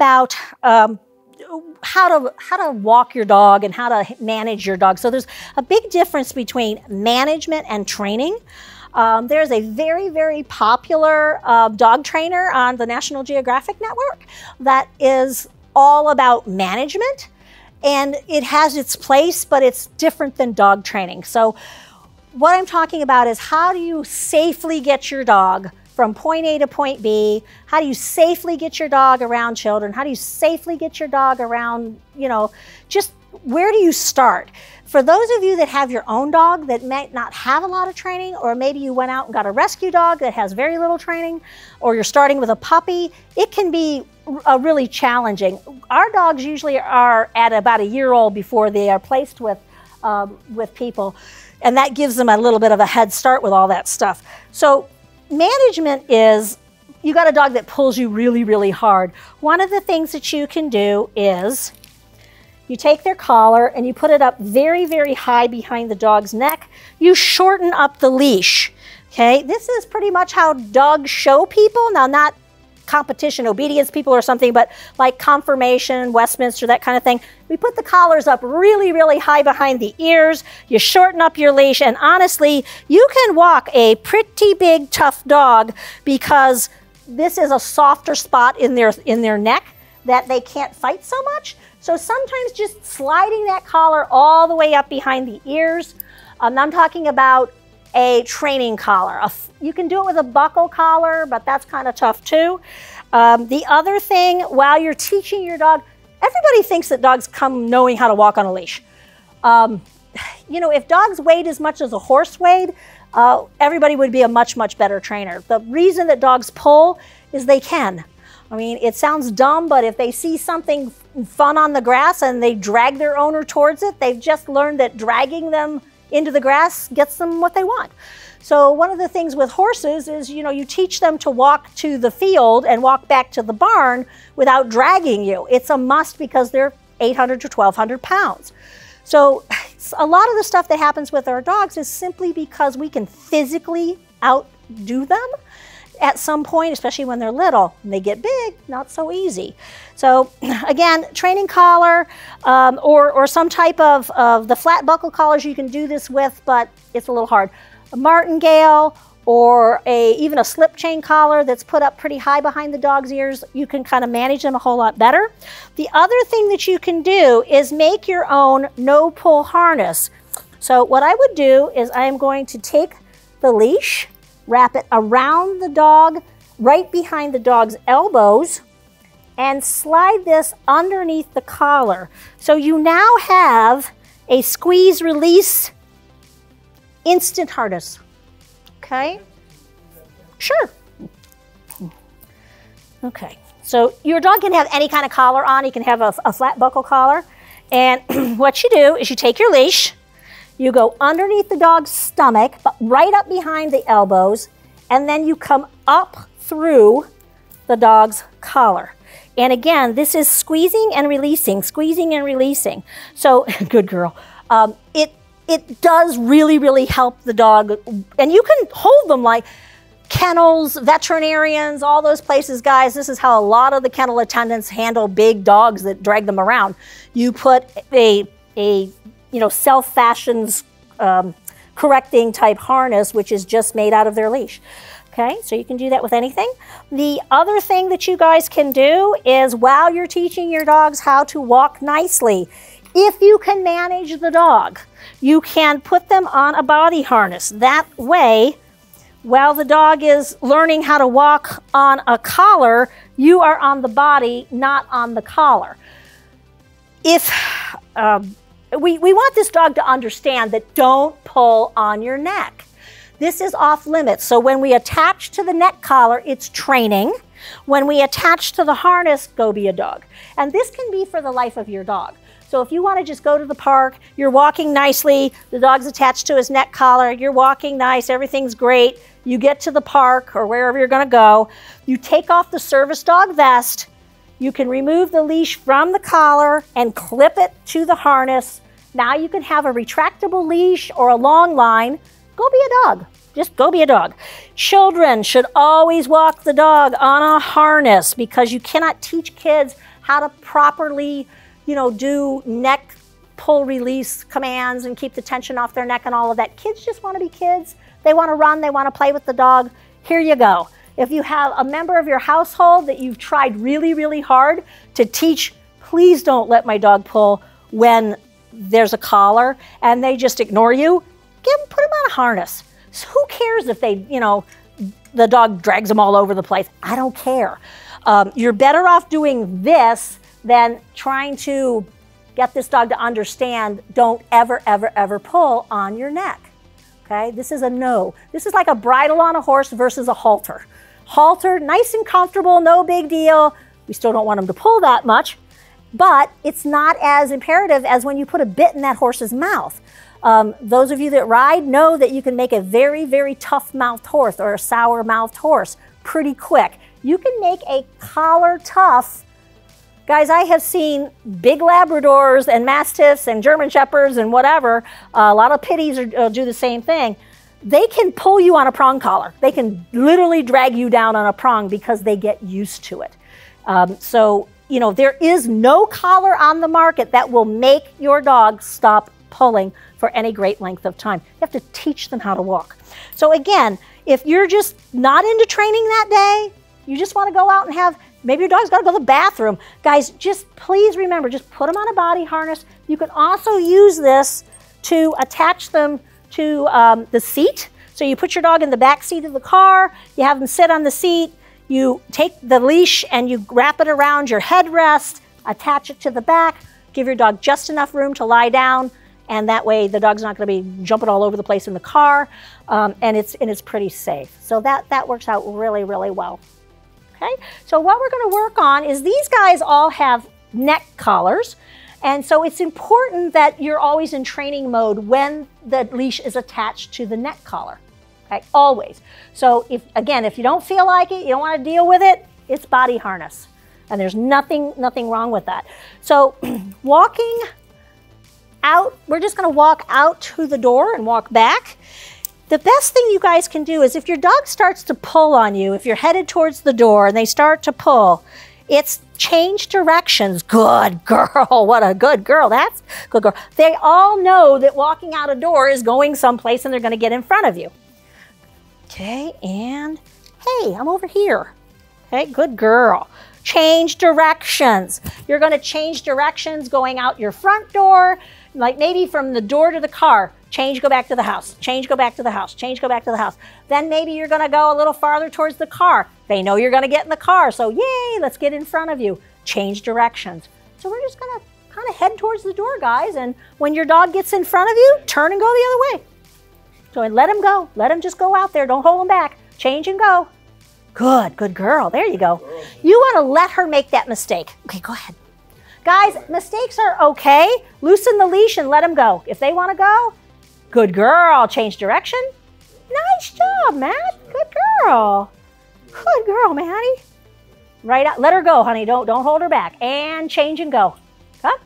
about how to walk your dog and how to manage your dog. So there's a big difference between management and training. There's a very, very popular dog trainer on the National Geographic Network that is all about management, and it has its place, but it's different than dog training. So what I'm talking about is, how do you safely get your dog from point A to point B? How do you safely get your dog around children? How do you safely get your dog around, you know, just where do you start? For those of you that have your own dog that might not have a lot of training, or maybe you went out and got a rescue dog that has very little training, or you're starting with a puppy, it can be really challenging. Our dogs usually are at about a year old before they are placed with people, and that gives them a little bit of a head start with all that stuff. So management is, you got a dog that pulls you really, really hard. One of the things that you can do is you take their collar and you put it up very, very high behind the dog's neck. You shorten up the leash, okay? This is pretty much how dogs show people. Now, not competition obedience people or something, but like confirmation, Westminster, that kind of thing. We put the collars up really, really high behind the ears. You shorten up your leash, and honestly, you can walk a pretty big, tough dog, because this is a softer spot in their neck that they can't fight so much. So sometimes just sliding that collar all the way up behind the ears. I'm talking about a training collar. You can do it with a buckle collar, but that's kind of tough too. The other thing, while you're teaching your dog, everybody thinks that dogs come knowing how to walk on a leash. You know, if dogs weighed as much as a horse weighed, everybody would be a much, much better trainer. The reason that dogs pull is they can. I mean, it sounds dumb, but if they see something fun on the grass and they drag their owner towards it, they've just learned that dragging them into the grass gets them what they want. So one of the things with horses is, you know, you teach them to walk to the field and walk back to the barn without dragging you. It's a must, because they're 800 to 1,200 pounds. So a lot of the stuff that happens with our dogs is simply because we can physically outdo them at some point, especially when they're little. When they get big, not so easy. So again, training collar, or some type of the flat buckle collars you can do this with, but it's a little hard. A martingale, or even a slip chain collar that's put up pretty high behind the dog's ears, you can kind of manage them a whole lot better. The other thing that you can do is make your own no-pull harness. So what I would do is, I am going to take the leash, wrap it around the dog, right behind the dog's elbows, and slide this underneath the collar. So you now have a squeeze release instant harness. Okay? Sure. Okay. So your dog can have any kind of collar on. You can have a flat buckle collar. And what you do is, you take your leash, you go underneath the dog's stomach, but right up behind the elbows, and then you come up through the dog's collar. And again, this is squeezing and releasing, squeezing and releasing. So, good girl. It does really, really help the dog. And you can hold them like kennels, veterinarians, all those places, guys. This is how a lot of the kennel attendants handle big dogs that drag them around. You put a self-fashioned correcting type harness, which is just made out of their leash. Okay, so you can do that with anything. The other thing that you guys can do is, while you're teaching your dogs how to walk nicely, if you can manage the dog, you can put them on a body harness. That way, while the dog is learning how to walk on a collar, you are on the body, not on the collar. If we want this dog to understand that don't pull on your neck. This is off limits. So when we attach to the neck collar, it's training. When we attach to the harness, go be a dog. And this can be for the life of your dog. So if you want to just go to the park, you're walking nicely, the dog's attached to his neck collar, you're walking nice, everything's great. You get to the park or wherever you're going to go, you take off the service dog vest, you can remove the leash from the collar and clip it to the harness. Now you can have a retractable leash or a long line. Go be a dog. Just go be a dog. Children should always walk the dog on a harness, because you cannot teach kids how to properly, you know, do neck pull release commands and keep the tension off their neck and all of that. Kids just want to be kids. They want to run, they want to play with the dog. Here you go. If you have a member of your household that you've tried really, really hard to teach, please don't let my dog pull when there's a collar and they just ignore you, put them on a harness. So who cares if they, you know, the dog drags them all over the place? I don't care. You're better off doing this than trying to get this dog to understand, don't ever, ever, ever pull on your neck. Okay, this is a no. This is like a bridle on a horse versus a halter. Halter, nice and comfortable, no big deal. We still don't want them to pull that much, but it's not as imperative as when you put a bit in that horse's mouth. Those of you that ride know that you can make a very, very tough-mouthed horse or a sour-mouthed horse pretty quick. You can make a collar tough. Guys, I have seen big Labradors and Mastiffs and German Shepherds and whatever, a lot of pitties do the same thing. They can pull you on a prong collar. They can literally drag you down on a prong because they get used to it. So, you know, there is no collar on the market that will make your dog stop pulling for any great length of time. You have to teach them how to walk. So again, if you're just not into training that day, you just want to go out and have, maybe your dog's got to go to the bathroom. Guys, just please remember, just put them on a body harness. You can also use this to attach them to the seat. So you put your dog in the back seat of the car, you have them sit on the seat, you take the leash and you wrap it around your headrest, attach it to the back, give your dog just enough room to lie down, and that way the dog's not going to be jumping all over the place in the car, and it's pretty safe. So that works out really, really well. Okay, so what we're going to work on is these guys all have neck collars, and so it's important that you're always in training mode when the leash is attached to the neck collar. Okay, always. So if you don't feel like it, you don't want to deal with it, it's body harness, and there's nothing wrong with that. So walking out, we're just going to walk out to the door and walk back. The best thing you guys can do is if your dog starts to pull on you, if you're headed towards the door and they start to pull, it's change directions. Good girl. What a good girl. That's good girl. They all know that walking out a door is going someplace and they're going to get in front of you. Okay, and hey, I'm over here. Okay, good girl. Change directions. You're going to change directions going out your front door, like maybe from the door to the car. Change, go back to the house. Change, go back to the house. Change, go back to the house. Then maybe you're going to go a little farther towards the car. They know you're going to get in the car, so yay, let's get in front of you. Change directions. So we're just going to kind of head towards the door, guys, and when your dog gets in front of you, turn and go the other way. So let him go. Let him just go out there. Don't hold him back. Change and go. Good, good girl. There you go. You want to let her make that mistake. Okay, go ahead. Guys, mistakes are okay. Loosen the leash and let them go. If they want to go, good girl. Change direction. Nice job, Matt. Good girl. Good girl, Maddie. Right out. Let her go, honey. Don't hold her back. And change and go. Huh?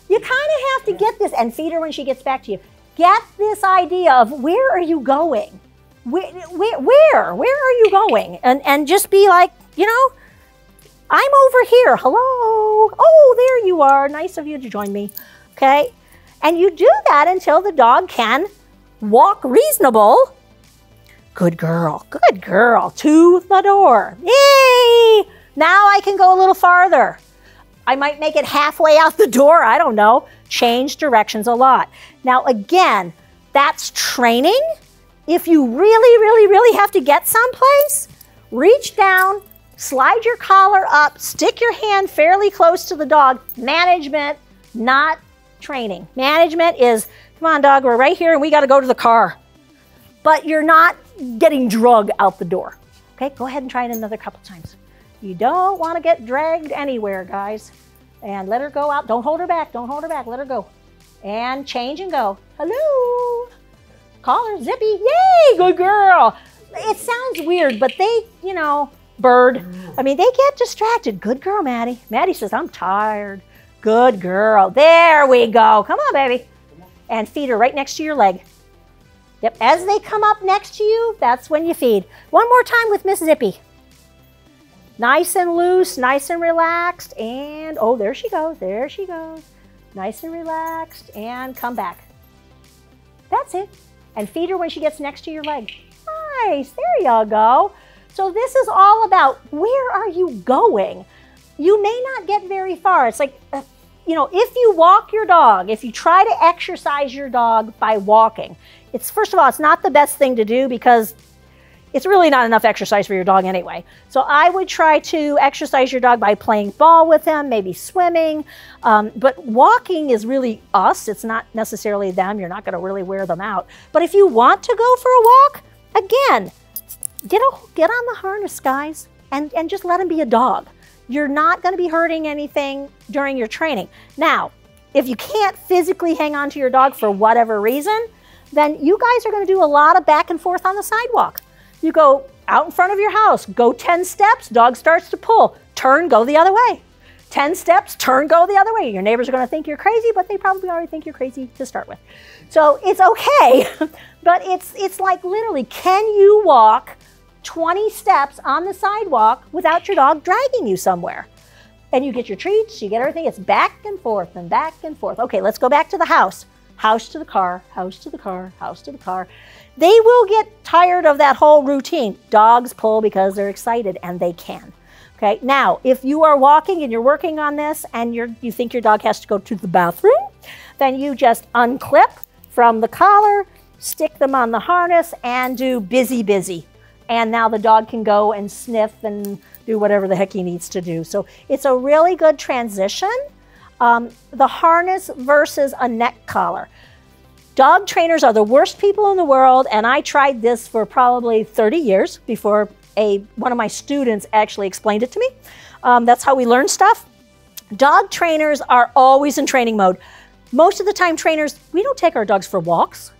You kind of have to get this, and feed her when she gets back to you. Get this idea of where are you going? Where are you going? And just be like, you know, I'm over here. Hello. Oh, there you are. Nice of you to join me. Okay. And you do that until the dog can walk reasonable. Good girl. Good girl. To the door. Yay. Now I can go a little farther. I might make it halfway out the door. I don't know. Change directions a lot. Now, again, that's training. If you really have to get someplace, reach down, slide your collar up, stick your hand fairly close to the dog. Management, not training. Management is, come on, dog, we're right here and we got to go to the car. But you're not getting drug out the door. Okay, go ahead and try it another couple times. You don't want to get dragged anywhere, guys. And let her go out. Don't hold her back. Don't hold her back. Let her go. And change and go. Hello. Collar, zippy. Yay, good girl. It sounds weird, but they, you know, bird. I mean, they get distracted. Good girl, Maddie. Maddie says, I'm tired. Good girl. There we go. Come on, baby. And feed her right next to your leg. Yep, as they come up next to you, that's when you feed. One more time with Miss Zippy. Nice and loose, nice and relaxed, and oh, there she goes, there she goes. Nice and relaxed, and come back. That's it. And feed her when she gets next to your leg. Nice, there you go. So this is all about where are you going? You may not get very far. It's like, you know, if you walk your dog, if you try to exercise your dog by walking, it's, first of all, it's not the best thing to do because it's really not enough exercise for your dog anyway. So I would try to exercise your dog by playing ball with him, maybe swimming. But walking is really us. It's not necessarily them. You're not going to really wear them out. But if you want to go for a walk, again, get on the harness, guys, and just let him be a dog. You're not going to be hurting anything during your training. Now, if you can't physically hang on to your dog for whatever reason, then you guys are going to do a lot of back and forth on the sidewalk. You go out in front of your house, go 10 steps, dog starts to pull, turn, go the other way. 10 steps, turn, go the other way. Your neighbors are going to think you're crazy, but they probably already think you're crazy to start with. So it's okay, but it's like literally, can you walk 20 steps on the sidewalk without your dog dragging you somewhere? And you get your treats, you get everything. It's back and forth and back and forth. Okay, let's go back to the house. House to the car, house to the car, house to the car. They will get tired of that whole routine. Dogs pull because they're excited, and they can. Okay, now, if you are walking and you're working on this and you think your dog has to go to the bathroom, then you just unclip from the collar, stick them on the harness, and do busy, busy. And now the dog can go and sniff and do whatever the heck he needs to do. So it's a really good transition. The harness versus a neck collar. Dog trainers are the worst people in the world, and I tried this for probably 30 years before one of my students actually explained it to me. That's how we learn stuff. Dog trainers are always in training mode. Most of the time, trainers, we don't take our dogs for walks.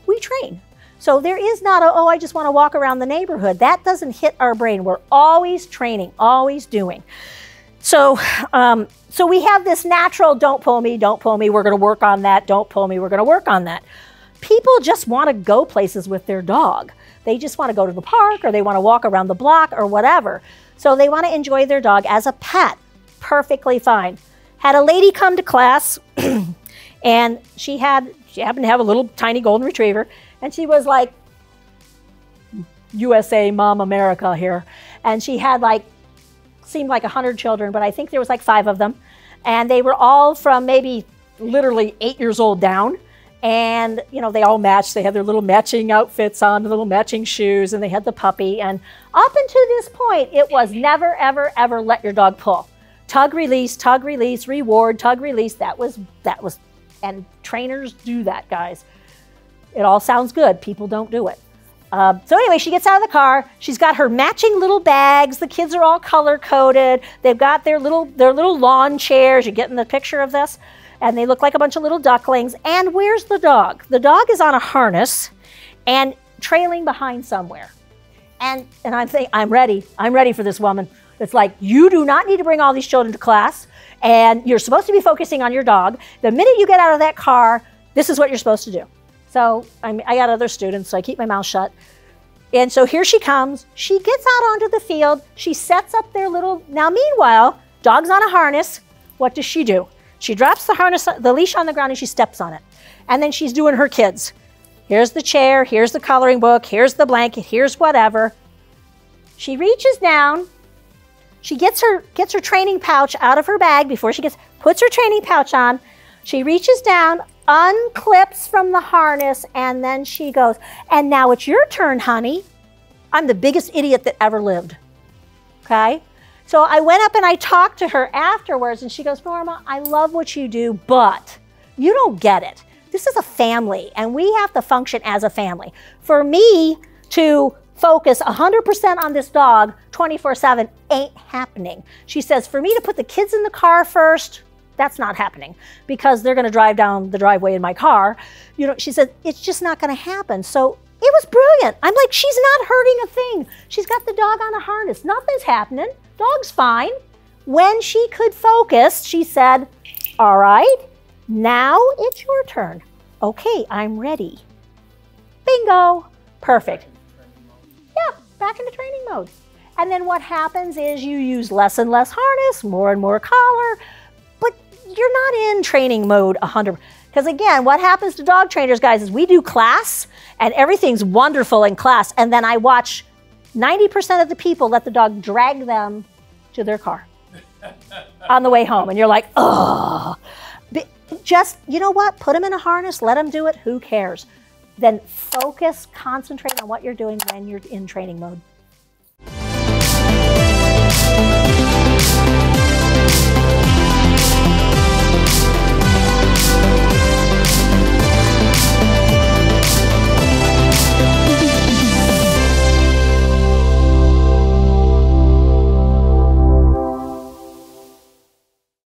We train. So there is not a, oh, I just want to walk around the neighborhood. That doesn't hit our brain. We're always training, always doing. So, so we have this natural, don't pull me, we're going to work on that, don't pull me, we're going to work on that. People just want to go places with their dog. They just want to go to the park, or they want to walk around the block, or whatever. So they want to enjoy their dog as a pet. Perfectly fine. Had a lady come to class, and she happened to have a little tiny golden retriever, and she was like, USA, Mom America here. And she had like, seemed like 100 children, but I think there was like 5 of them. And they were all from maybe literally 8 years old down. And, you know, they all matched. They had their little matching outfits on, the little matching shoes, and they had the puppy. And up until this point, it was never, ever, ever let your dog pull. Tug, release, reward, tug, release. That was, and trainers do that, guys. It all sounds good. People don't do it. So anyway, she gets out of the car. She's got her matching little bags. The kids are all color-coded. They've got their little lawn chairs. You're getting the picture of this? And they look like a bunch of little ducklings. And where's the dog? The dog is on a harness and trailing behind somewhere. And I'm thinking, I'm ready for this woman. It's like, you do not need to bring all these children to class, and you're supposed to be focusing on your dog. The minute you get out of that car, this is what you're supposed to do. So I got other students, so I keep my mouth shut. And so here she comes. She gets out onto the field. She sets up their little, now meanwhile, dog's on a harness. What does she do? She drops the harness, the leash on the ground, and she steps on it. And then she's doing her kids. Here's the chair, here's the coloring book, here's the blanket, here's whatever. She reaches down. She gets her training pouch out of her bag before she puts her training pouch on. She reaches down, unclips from the harness, and then she goes, and now it's your turn, honey. I'm the biggest idiot that ever lived, okay? So I went up and I talked to her afterwards, and she goes, Norma, I love what you do, but you don't get it. This is a family, and we have to function as a family. For me to focus 100% on this dog 24/7 ain't happening. She says, for me to put the kids in the car first, that's not happening because they're going to drive down the driveway in my car. You know, she said, it's just not going to happen. So it was brilliant. I'm like, she's not hurting a thing. She's got the dog on a harness. Nothing's happening. Dog's fine. When she could focus, she said, all right, now it's your turn. Okay, I'm ready. Bingo. Perfect. Yeah, back into training mode. And then what happens is you use less and less harness, more and more collar, but you're not in training mode 100%. Because again, what happens to dog trainers, guys, is we do class and everything's wonderful in class. And then I watch 90% of the people let the dog drag them to their car on the way home. And you're like, oh, just, you know what? Put them in a harness, let them do it. Who cares? Then focus, concentrate on what you're doing when you're in training mode.